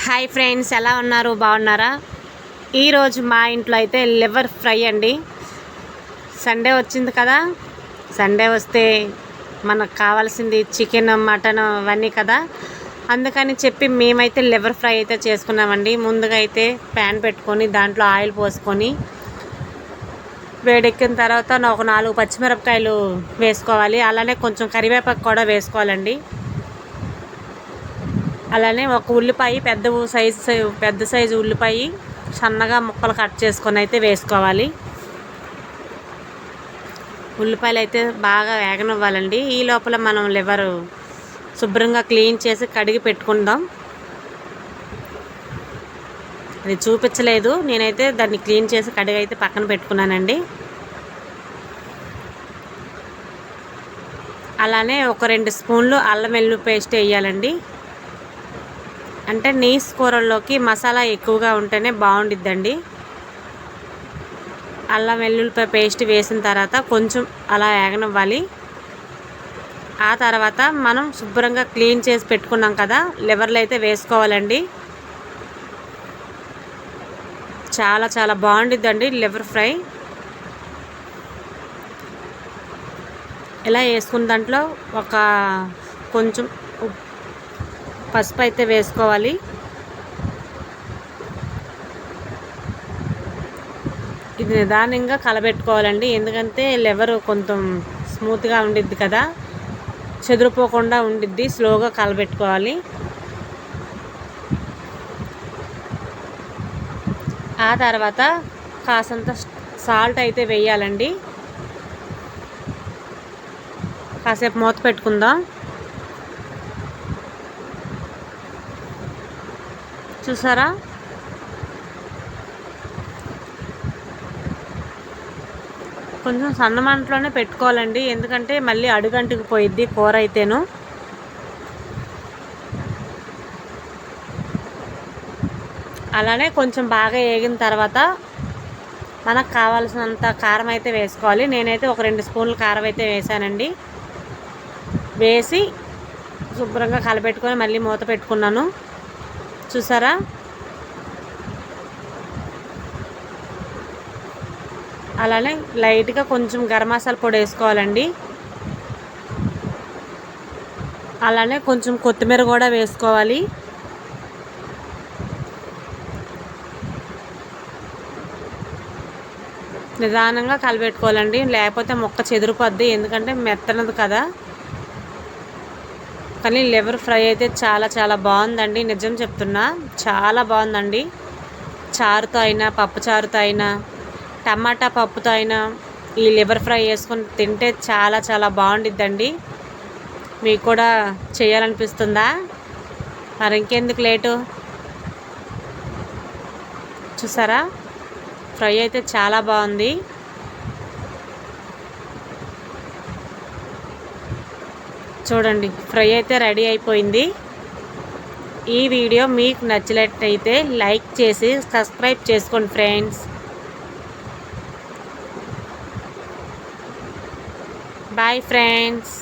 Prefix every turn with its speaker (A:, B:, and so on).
A: Hi friends, ఎలా ఉన్నారు? బాగున్నారా? ఈరోజు మా ఇంట్లో అయితే లివర్ ఫ్రై అండి. సండే వచ్చింది కదా, సండే వస్తే మనకు కావాల్సింది చికెన్, మటన్ అవన్నీ కదా. అందుకని చెప్పి మేమైతే లివర్ ఫ్రై అయితే చేసుకున్నామండి. ముందుగా అయితే ప్యాన్ పెట్టుకొని దాంట్లో ఆయిల్ పోసుకొని వేడెక్కిన తర్వాత ఒక 4 పచ్చిమిరపకాయలు వేసుకోవాలి. అలానే కొంచెం కరివేపాకు కూడా వేసుకోవాలండి. అలానే ఒక ఉల్లిపాయ పెద్ద సైజు ఉల్లిపాయ సన్నగా ముక్కలు కట్ చేసుకొని అయితే వేసుకోవాలి. ఉల్లిపాయలు అయితే బాగా వేగనివ్వాలండి. ఈ లోపల మనం లివర్ శుభ్రంగా క్లీన్ చేసి కడిగి పెట్టుకుందాం. అది చూపించలేదు, నేనైతే దాన్ని క్లీన్ చేసి కడిగి అయితే పక్కన పెట్టుకున్నానండి. అలానే ఒక 2 స్పూన్లు అల్లం వెల్లుల్లి పేస్ట్ వేయాలండి. అంటే నీస్ కూరల్లోకి మసాలా ఎక్కువగా ఉంటేనే బాగుండిద్దండి. అల్లం వెల్లుల్లిపాయ పేస్ట్ వేసిన తర్వాత కొంచెం అలా వేగనివ్వాలి. ఆ తర్వాత మనం శుభ్రంగా క్లీన్ చేసి పెట్టుకున్నాం కదా, లివర్లు అయితే వేసుకోవాలండి. చాలా చాలా బాగుండిద్దండి లివర్ ఫ్రై. ఇలా వేసుకున్న దాంట్లో ఒక కొంచెం పసుపు అయితే వేసుకోవాలి. ఇది నిదానంగా కలబెట్టుకోవాలండి, ఎందుకంటే లివర్ కొంచెం స్మూత్గా ఉండిద్ది కదా, చెదిరిపోకుండా ఉండిద్ది. స్లోగా కలబెట్టుకోవాలి. ఆ తర్వాత కాసంత సాల్ట్ అయితే వేయాలండి. కాసేపు మూత పెట్టుకుందాం. చూసారా, కొంచెం సన్న మంటలోనే పెట్టుకోవాలండి, ఎందుకంటే మళ్ళీ అడుగంటుకు పోయిద్ది కూర అయితేను. అలానే కొంచెం బాగా వేగిన తర్వాత మనకు కావాల్సినంత కారం అయితే వేసుకోవాలి. నేనైతే ఒక 2 స్పూన్లు కారం అయితే వేసానండి. వేసి శుభ్రంగా కలపెట్టుకొని మళ్ళీ మూత పెట్టుకున్నాను. చూసారా, అలానే లైట్గా కొంచెం గరం మసాలా పొడి వేసుకోవాలండి. అలానే కొంచెం కొత్తిమీర కూడా వేసుకోవాలి. నిదానంగా కలపెట్టుకోవాలండి, లేకపోతే ముక్క చెదిరిపోద్ది, ఎందుకంటే మెత్తనది కదా. కానీ లివర్ ఫ్రై అయితే చాలా చాలా బాగుందండి, నిజం చెప్తున్నా, చాలా బాగుందండి. చారుతో అయినా, పప్పు చారుతో అయినా, టమాటా పప్పుతో అయినా ఈ లివర్ ఫ్రై వేసుకొని తింటే చాలా చాలా బాగుండిద్దండి. మీకు కూడా చేయాలనిపిస్తుందా? మరి ఇంకెందుకు లేటు. చూసారా, ఫ్రై అయితే చాలా బాగుంది. చూడండి, ఫ్రై అయితే రెడీ అయిపోయింది. ఈ వీడియో మీకు నచ్చినట్లయితే లైక్ చేసి సబ్స్క్రైబ్ చేసుకోండి ఫ్రెండ్స్. Bye friends.